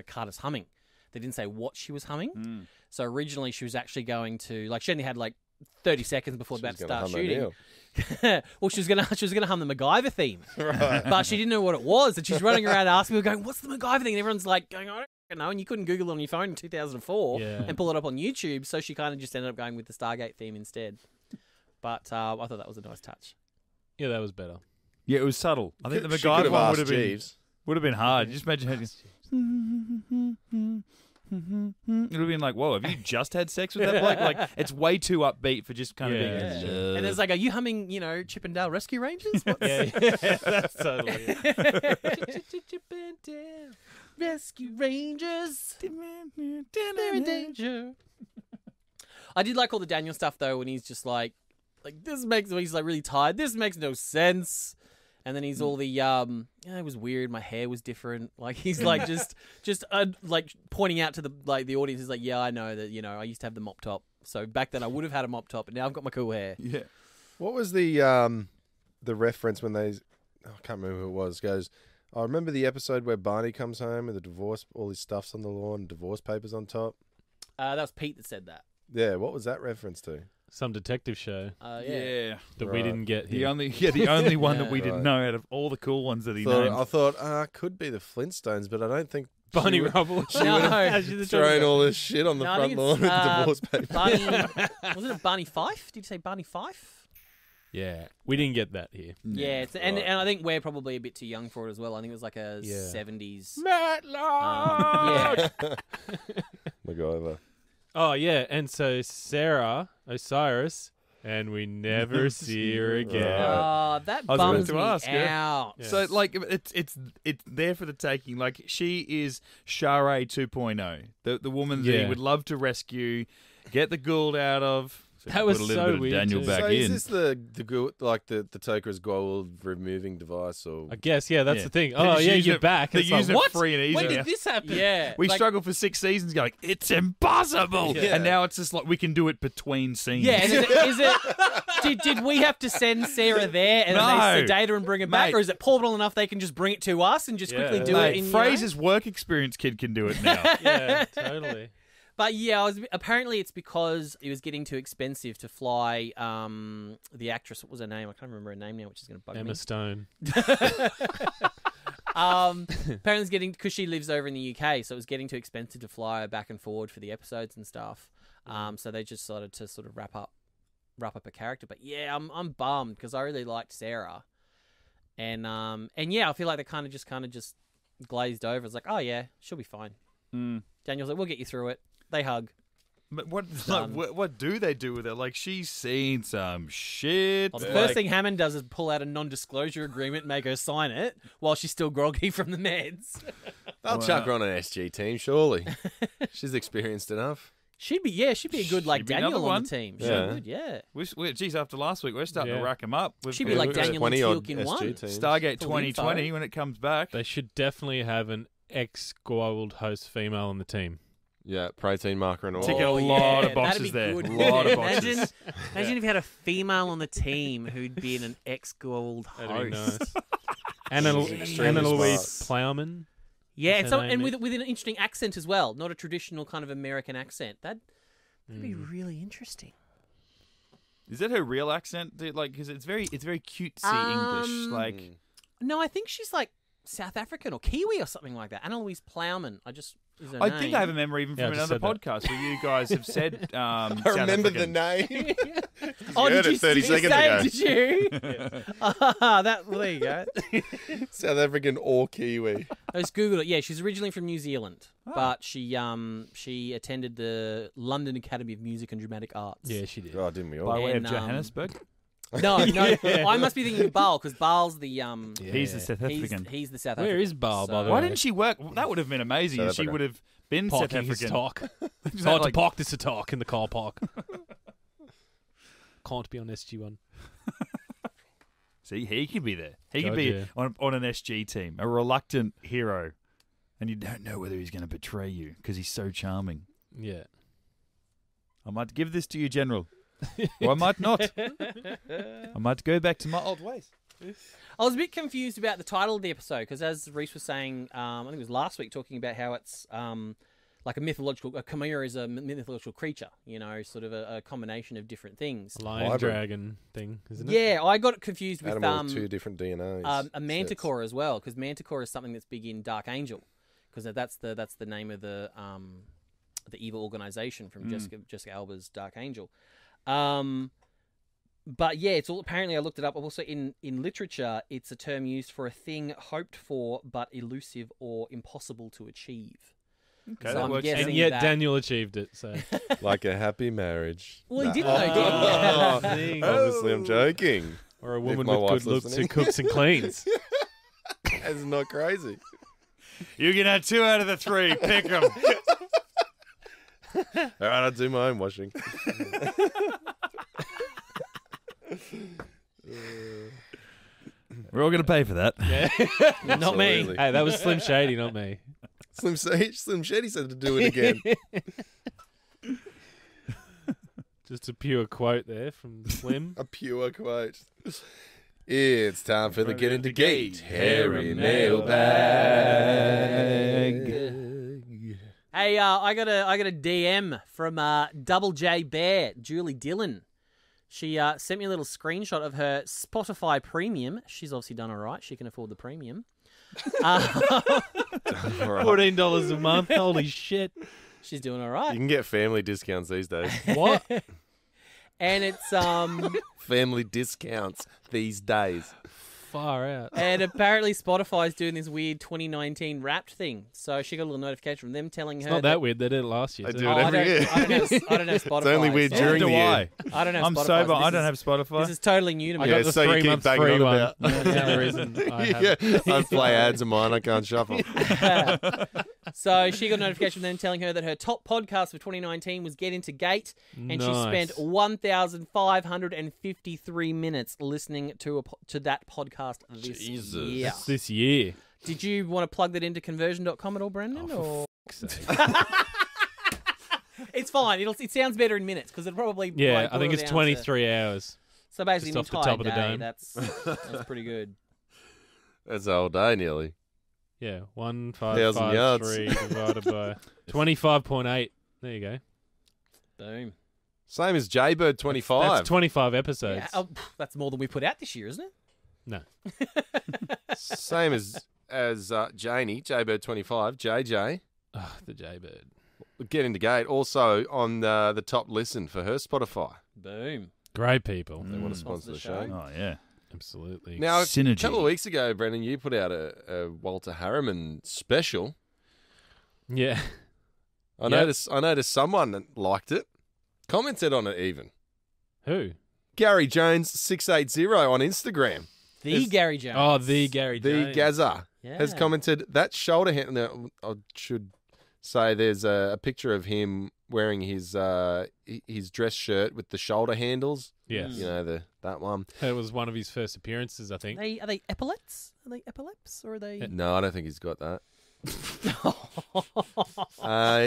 Carter's humming." They didn't say what she was humming. So originally she was actually going to she only had 30 seconds before about to She's gonna start hum shooting. O'Neill. Well, she was gonna hum the MacGyver theme, Right. but she didn't know what it was, and she's running around asking people, going, "What's the MacGyver thing?" And everyone's like, "Going, I don't know." And you couldn't Google it on your phone in 2004 Yeah. and pull it up on YouTube, so she kind of just ended up going with the Stargate theme instead. But I thought that was a nice touch. Yeah, that was better. Yeah, it was subtle. I think the She could MacGyver have one asked Jeeves. would have been hard. Just imagine having. It would have been like, whoa, have you just had sex with that bloke? It's way too upbeat for just kind of being. And there's are you humming, Chippendale Rescue Rangers? What's... Yeah, that's totally it. Chippendale Rescue Rangers. They're in danger. I did like all the Daniel stuff though, when he's just like this makes. He's really tired. This makes no sense. And then he's all the it was weird. My hair was different. He's just pointing out to the audience. He's like, yeah, I know that. I used to have the mop top. So back then I would have had a mop top, but now I've got my cool hair. Yeah. What was the reference when they? I can't remember who it was. Goes. I remember the episode where Barney comes home with the divorce, all his stuff's on the lawn, divorce papers on top. That was Pete that said that. Yeah, what was that reference to? Some detective show Yeah. that we didn't get The here. only one that we Right. didn't know out of all the cool ones that he named. I thought could be the Flintstones, but I don't think Bunny she would- Rubble. No. throwing all this shit on the No, I front think lawn it's, with divorce papers. Barney, wasn't it Barney Fife? Did you say Barney Fife? Yeah, we didn't get that here. Yeah, and I think we're probably a bit too young for it as well. I think it was like a Yeah. 70s. Matlock! Yeah. MacGyver. Oh, yeah, and so Sarah, Osiris, and we never see her again. Right. Oh, that I was about bums to me ask, yeah. out. Yeah. So it's there for the taking. She is Shara 2.0, the woman that he Yeah. would love to rescue, get the Gould out of. That was put a little so bit of weird Daniel too. back So in. is this the Toker's gold removing device or? I guess, yeah, that's Yeah. the thing. They Oh, just yeah, use you're it- back. They It's use like, it what? free and easy. When now. did this happen? Yeah. We Like- struggled for 6 seasons going, it's impossible. Yeah. And now it's just we can do it between scenes. Yeah, and is it did we have to send Sarah there and then they No. sedate her and bring her back, Mate. or is it portable enough they can just bring it to us and just Yeah. quickly do Mate, it in Fraser's work experience kid can do it now. Yeah, totally. But yeah, apparently it's because it was getting too expensive to fly the actress. What was her name? I can't remember her name now, which is going to bug Emma me. Stone. Apparently, it's getting because she lives over in the UK, so it was getting too expensive to fly her back and forward for the episodes and stuff. So they just started to sort of wrap up a character. But yeah, I'm bummed because I really liked Sarah, and yeah, I feel like they kind of just glazed over. It's like, oh yeah, she'll be fine. Daniel's like, we'll get you through it. They hug. But what do they do with her? Like, she's seen some shit. Well, the first thing Hammond does is pull out a non-disclosure agreement, make her sign it while she's still groggy from the meds. They'll chuck her on an SG team, surely. She's experienced enough. She'd be a good like She'd be Daniel another on one. the team. Yeah. She would, yeah. Geez, after last week, we're starting to rack them up. She'd be like Daniel and 20-odd Teal'c in one. SG teams. Stargate Full 2020 info. when it comes back. They should definitely have an ex-Goa'uld host female on the team. Yeah, protein marker and all. Tick a lot of that'd boxes be there. good. A lot of boxes. Imagine if you had a female on the team who'd be an ex-Goa'uld host. That'd be nice. Extremely Anna Louise smart. Plowman. Yeah, What's so her and name? with an interesting accent as well, not a traditional kind of American accent. That'd be really interesting. Is that her real accent? Like, because it's very cutesy English. Like, No, I think she's like South African or Kiwi or something like that. Anna Louise Plowman. Is her I name. think I have a memory even Yeah, from I just another said that. podcast where you guys have said. I remember the name. Oh, heard did it you 30 did you seconds say ago. it? Did you? Well, there you go. South African or Kiwi. I just googled it. Yeah, she's originally from New Zealand, but she attended the London Academy of Music and Dramatic Arts. Yeah, she did. Oh, didn't we all? by way of And, Johannesburg. No, I must be thinking of Baal because Baal's the He's the South he's, African. he's the South Where African. is Baal, by the Why way? didn't she work? That would have been amazing South if she Africa. would have been South Parking his African. talk. Is It's that hard like- to park this talk in the car park. Can't be on SG-1. See, he could be there. He could God, be yeah. on an SG team, a reluctant hero, and you don't know whether he's going to betray you because he's so charming. Yeah. I might give this to you, General. Or I might not. I might go back to my old ways. I was a bit confused about the title of the episode because, as Rhys was saying, I think it was last week, talking about how it's like a Chimera is a mythological creature, sort of a combination of different things. A lion Hybrid. dragon thing, isn't it? Yeah, I got it confused with Animal with two different DNAs. a Manticore as well, because Manticore is something that's big in Dark Angel, because that's the name of the evil organization from Jessica Alba's Dark Angel. But yeah, it's all apparently. I looked it up. Also, in literature, it's a term used for a thing hoped for but elusive or impossible to achieve. Okay, So that I'm works. guessing And yet that- Daniel achieved it, so... Like a happy marriage. Well, he Nah. didn't know, did he? Thing. Obviously, I'm joking. Or a woman my with wife's good looks who listening. cooks and cleans. That's not crazy. You can have 2 out of the 3. Pick them. All right, I'll do my own washing. We're all going to pay for that. Yeah. Not me. Absolutely. Hey, that was Slim Shady, not me. Slim Shady said to do it again. Just a pure quote there from Slim. A pure quote. It's time for the Get Into Geek Harry mailbag. Hey, I got a DM from Double J Bear, Julie Dillon. She sent me a little screenshot of her Spotify Premium. She's obviously done all right. She can afford the premium. $14 a month. Holy shit. She's doing all You right. can get family discounts these days. What? And it's Family discounts these days. Far out. and apparently Spotify's doing this weird 2019 Wrapped thing. So she got a little notification from them telling her It's not that weird. They did it last year. They too. do it every year. I don't know Spotify. It's only weird so during do the I. year. I don't know. I'm Spotify, sober. so I don't this have Spotify. This is totally new to me. I got Yeah, the so you 3 keep month banging free on one. about. That's the only reason I have Yeah, it. I play ads of mine. I can't shuffle. So she got a notification from them telling her that her top podcast for 2019 was Get Into Gate, and she spent 1,553 minutes listening to that podcast this Jesus. year. This year. Did you want to plug that into conversion.com at all, Brendan? or... It's fine. It sounds better in minutes because it'll probably Yeah, like, I think boil it's down to- 23 hours. So basically, just an off the entire top of the day. dome. That's pretty good. That's a whole day nearly. Yeah, 1,000 yards. 1,553 divided by 25.8. There you go. Boom. Same as Jaybird 25. That's 25 episodes. Yeah, that's more than we put out this year, isn't it? No. Same as as Janie, Jaybird25, JJ. Oh, the Jaybird. Get Into Gate, also on the top listen for her Spotify. Boom. Great people. They want to sponsor the show. Oh, yeah. Absolutely. Now, Synergy. a couple of weeks ago, Brendan, you put out a Walter Harriman special. Yeah. I Yep. noticed someone liked it, commented on it even. Who? Gary Jones 680 on Instagram. The Gary Jones. Oh, the Gary The Jones. Gazza Yeah. has commented that shoulder hand. Now, I should say there's a picture of him wearing his dress shirt with the shoulder handles. Yes. You know, that one. It was one of his first appearances, I think. Are they epaulets? Are they epaulets or are they? No, I don't think he's got that.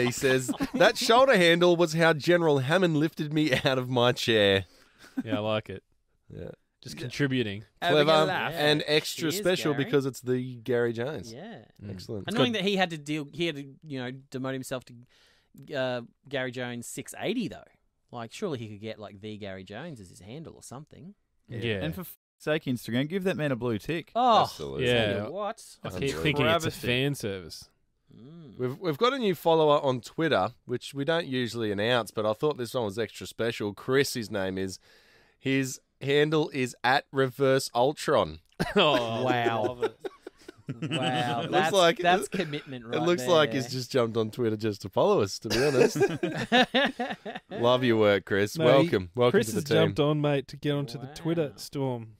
He says, that shoulder handle was how General Hammond lifted me out of my chair. Yeah, I like it. Yeah. Just contributing. Clever laugh. and extra Cheers, special Gary. because it's the Gary Jones. Yeah. Excellent. And knowing that he had to demote himself to Gary Jones 680 though. Like, surely he could get like the Gary Jones as his handle or something. Yeah. And for sake, Instagram, give that man a blue tick. Oh, Absolutely. Yeah. what? I keep Unbelievable. thinking it's a Gravity. fan service. We've got a new follower on Twitter, which we don't usually announce, but I thought this one was extra special. Chris, his name is. His handle is @Reverse Ultron. Oh, Wow. love it. Wow, It looks that's, like- that's commitment right It looks there. like he's just jumped on Twitter just to follow us, to be honest. Love your work, Chris. Mate, Welcome Chris to the has team. jumped on, mate, to get onto the Wow. Twitter storm,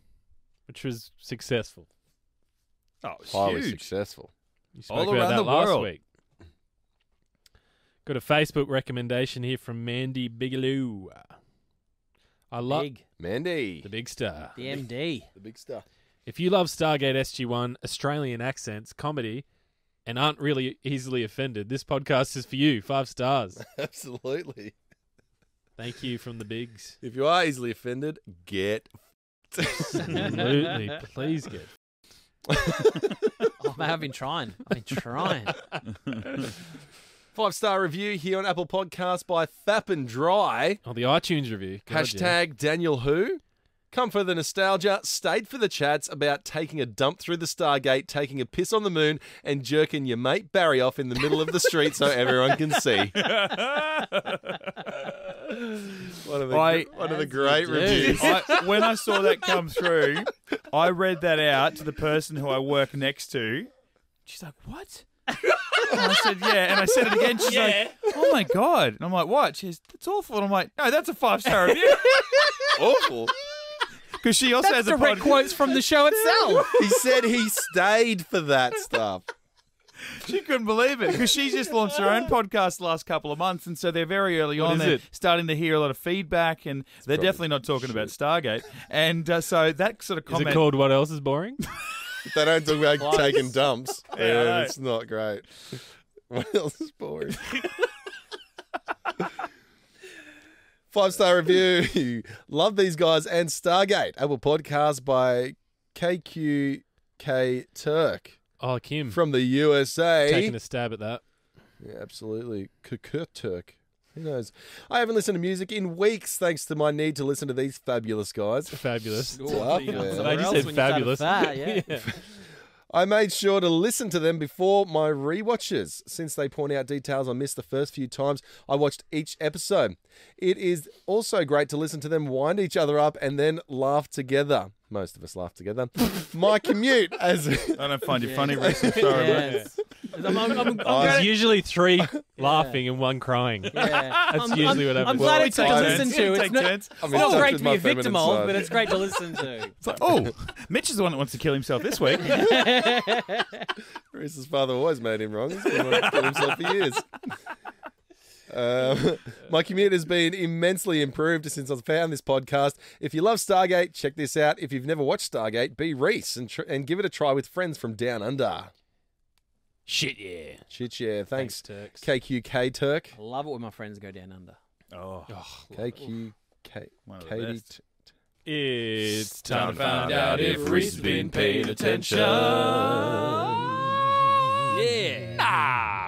which was successful. Oh, it's Highly huge. successful. You spoke All about around that the last world. week. Got a Facebook recommendation here from Mandy Bigelow. I love Big. Mandy. the big star. The MD. The big star. If you love Stargate SG-1, Australian accents, comedy, and aren't really easily offended, this podcast is for you. 5 stars. Absolutely. Thank you from the bigs. If you are easily offended, get Absolutely. Please get. Oh, man, I've been trying. 5-star review here on Apple Podcasts by Fap and Dry. Oh, the iTunes review. God, Hashtag Daniel Who. Come for the nostalgia, stayed for the chats about taking a dump through the Stargate, taking a piss on the moon, and jerking your mate Barry off in the middle of the street so everyone can see. One of the great reviews. When I saw that come through, I read that out to the person who I work next to. She's like, what? And I said, yeah. And I said it again. She's like, oh, my God. And I'm like, what? She says, that's awful. And I'm like, no, that's a 5-star review. Awful. Because she also That's has a direct quotes from the show itself. He said he stayed for that stuff. She couldn't believe it because she just launched her own podcast the last couple of months, and so they're very early on. is They're it? starting to hear a lot of feedback, and they're probably definitely not talking about Stargate. And so that sort of Is comment. it called What Else Is Boring? They don't talk about taking dumps. Yeah, I Yeah, know. it's not great. What else is boring? 5-star review. Love these guys and Stargate. Apple Podcast by KQK Turk Oh, Kim. from the USA. Taking a stab at that. Yeah, absolutely. KQ Turk. Who knows? I haven't listened to music in weeks thanks to my need to listen to these fabulous guys. Fabulous. Tough, You got man. somewhere Mate, you else said when you started fabulous. fat, yeah. I made sure to listen to them before my rewatches, since they point out details I missed the first few times I watched each episode. It is also great to listen to them wind each other up and then laugh together. Most of us laugh together. My commute as I don't find you funny, Rhys. I'm sorry, mate. Yes. I'm There's usually 3 laughing and 1 crying. yeah. That's usually what I'm happens. glad Well, it's we good to take listen to. It's Take not, turns. I'm it's in not touch great with to be my a victim feminine of, side. but it's great to listen to. It's like, oh, Mitch is the one that wants to kill himself this week. Reese's father always made him wrong. He's been wanting to kill himself for years. My commute has been immensely improved since I've found this podcast. If you love Stargate, check this out. If you've never watched Stargate, be Rhys and give it a try with friends from down under. Shit, yeah. Shit, yeah. Thanks, Turks. KQK Turk. I love it when my friends go down under. Oh, KQK. one of the Katie. best. It's time to Time find out if Rhys has been paying attention. Yeah.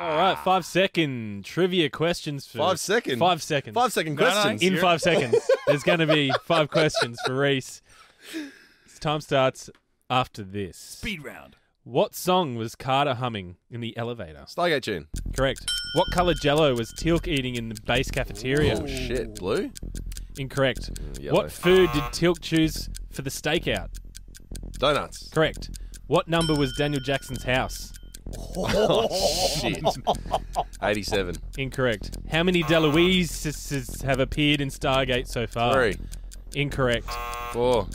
All right, 5-second trivia questions for 5 seconds. 5 seconds. 5 second No, no, questions. In 5 seconds, there's going to be 5 questions for Rhys. Time starts after this. Speed round. What song was Carter humming in the elevator? Stargate tune. Correct. What colour Jello was Teal'c eating in the base cafeteria? Oh, shit. Blue? Incorrect. Yellow. What food did Teal'c choose for the stakeout? Donuts. Correct. What number was Daniel Jackson's house? Oh, shit. 87. Incorrect. How many Deloises have appeared in Stargate so far? 3. Incorrect. 4.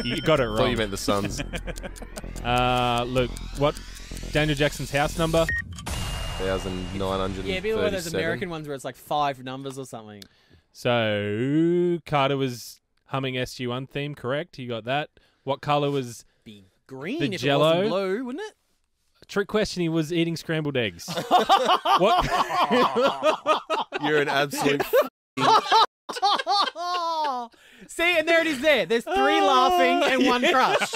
You got it I thought wrong. you meant the Suns. Look, what Daniel Jackson's house number? 1,937. Yeah, be one of those American ones where it's like 5 numbers or something. So Carter was humming SG-1 theme, correct? You got that. What colour was Be green The if Jell-O? it wasn't blue, wouldn't it? trick question? He was eating scrambled eggs. What? You're an absolute... See, and there it is there. There's 3 laughing and 1 crushed.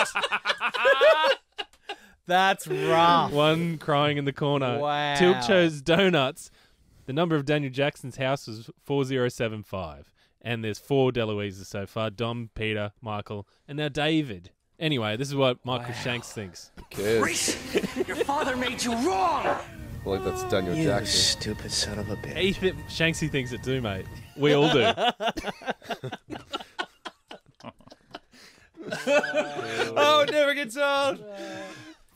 That's rough. One crying in the corner. Wow. Teal'c chose donuts. The number of Daniel Jackson's house was 4075. And there's 4 Deloises so far. Dom, Peter, Michael, and now David. Anyway, this is what Michael Shanks thinks. Who cares? Rhys, your father made you wrong. I believe that's Daniel You Jackson. stupid son of a bitch. Shanksy thinks it too, mate. We all do. Oh, it never gets old.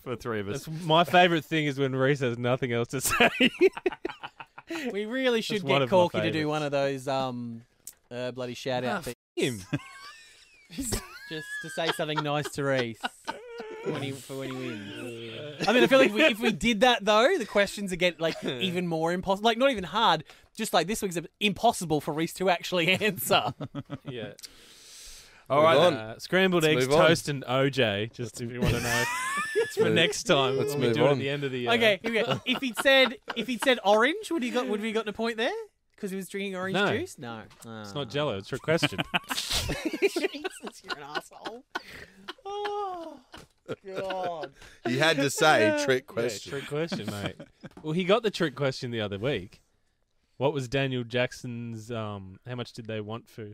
For the 3 of us. That's my favourite thing is when Rhys has nothing else to say. We really should That's one get of my Corky to do favourites. one of those bloody shout out things. Him. Just to say something nice to Rhys when he wins. I mean, I feel like if we did that though, the questions would get like even more impossible. Like not even hard, just like this week's impossible for Rhys to actually answer. Yeah. All right, Move then. on. Scrambled Let's eggs, move on. toast, and OJ. Just if you want to know. For next time, Let's when we move do it at on. the end of the Okay, here we go. If he'd said orange, would we gotten a point there? Because he was drinking orange No. juice? No. It's not Jello. It's your question. Jesus, you're an asshole. Oh, God. You had to say trick question. Yeah, trick question, mate. Well, he got the trick question the other week. What was Daniel Jackson's? How much did they want for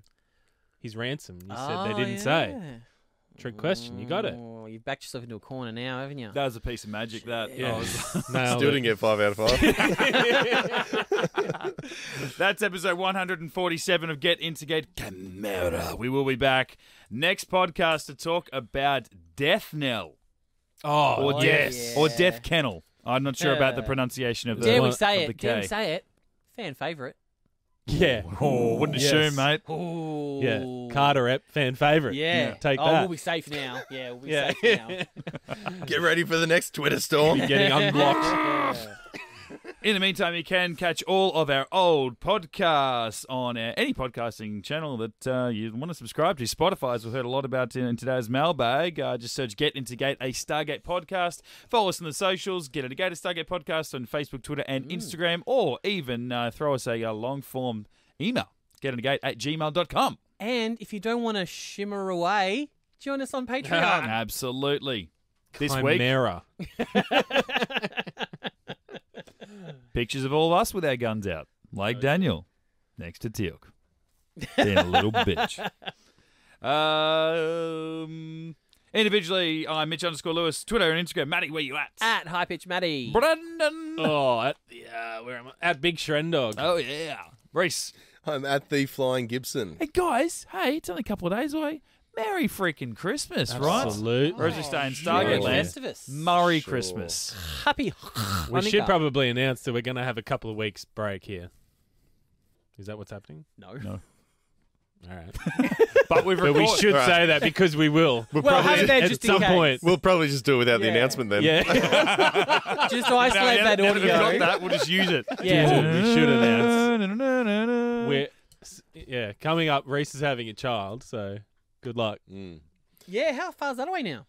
his ransom? You said they didn't say. Trick question. You got it. Oh, you've backed yourself into a corner now, haven't you? That was a piece of magic, that. Yeah. Oh, Nailed Still it. didn't get 5 out of 5. That's episode 147 of Get Into Geek Chimera. We will be back next podcast to talk about Death Knell. Oh, Or yes. Or Death Kennel. I'm not sure about the pronunciation of the Dare we of say the it? Dare we K. say it? Fan favourite. Yeah. Oh, wouldn't Yes. assume, mate. Oh. Yeah. Carter Ep, fan favourite. Yeah. Take oh, that. we'll be safe now. Yeah, we'll be Yeah. safe now. Get ready for the next Twitter storm. Getting unblocked. Yeah. In the meantime, you can catch all of our old podcasts on any podcasting channel that you want to subscribe to. Spotify, as we've heard a lot about in today's mailbag. Just search Get Into Gate, a Stargate podcast. Follow us on the socials, Get Into Gate, a Stargate podcast on Facebook, Twitter, and Instagram, or even throw us a long-form email, getintogate@gmail.com. And if you don't want to shimmer away, join us on Patreon. Absolutely. This week, Chimera. pictures of all of us with our guns out, like Daniel, next to Teal'c. Being a little bitch. Individually, I'm Mitch_Lewis, Twitter and Instagram. Matty, where you at? At High Pitch Matty. Brendan. Oh, at the, where am I? At Big Shrendog. Oh, yeah. Reese. I'm at the Flying Gibson. Hey, guys. Hey, it's only a couple of days away. Merry freaking Christmas, right? Absolutely. Or as we say in sure. Stargate Yeah. land, Festivus. Murray Sure. Christmas. Happy We should Hanukkah. probably announce that we're going to have a couple of weeks break here. Is that what's happening? No. No. All right. But we've But we recorded. should say that because we will. Well, have it there at just in some case. point. We'll probably just do it without the Yeah. announcement then. Yeah. Just to isolate that Now that we've got audio. that, we'll just use it. Yeah. we should announce. We're We're coming up. Reese is having a child, so good luck. Mm. Yeah, how far is that away now?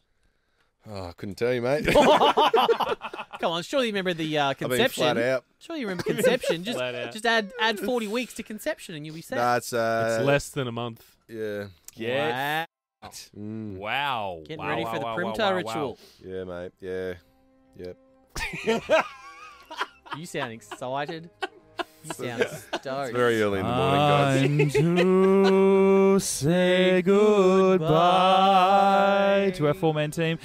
Oh, I couldn't tell you, mate. Come on, surely you remember the I've been conception. flat out. Surely you remember conception. Flat out. Just add 40 weeks to conception and you'll be set. Nah, it's It's less than a month. Yeah. Get Wow. Mm. wow. Getting Wow, ready wow, for the wow, primtar wow, wow, ritual. Yeah, mate. Yeah. Yep. You sound excited. Sounds stoked. Very early in the morning, guys. Time to say goodbye to our four-man team.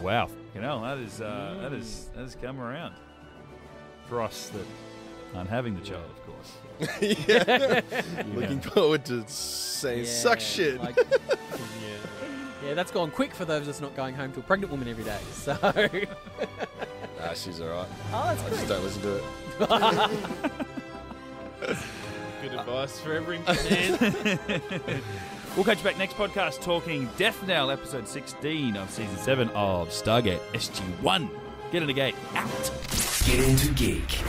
Wow, that has come around for us that aren't having the child, of course. Yeah. Looking forward to saying suck shit. Yeah, that's gone quick for those of us not going home to a pregnant woman every day. So, she's all right. oh, that's I just don't listen to it. Good advice for every man. We'll catch you back next podcast talking Death Knell, episode 16 of season 7 of Stargate SG-1. Get Into Geek, out. Get Into Geek.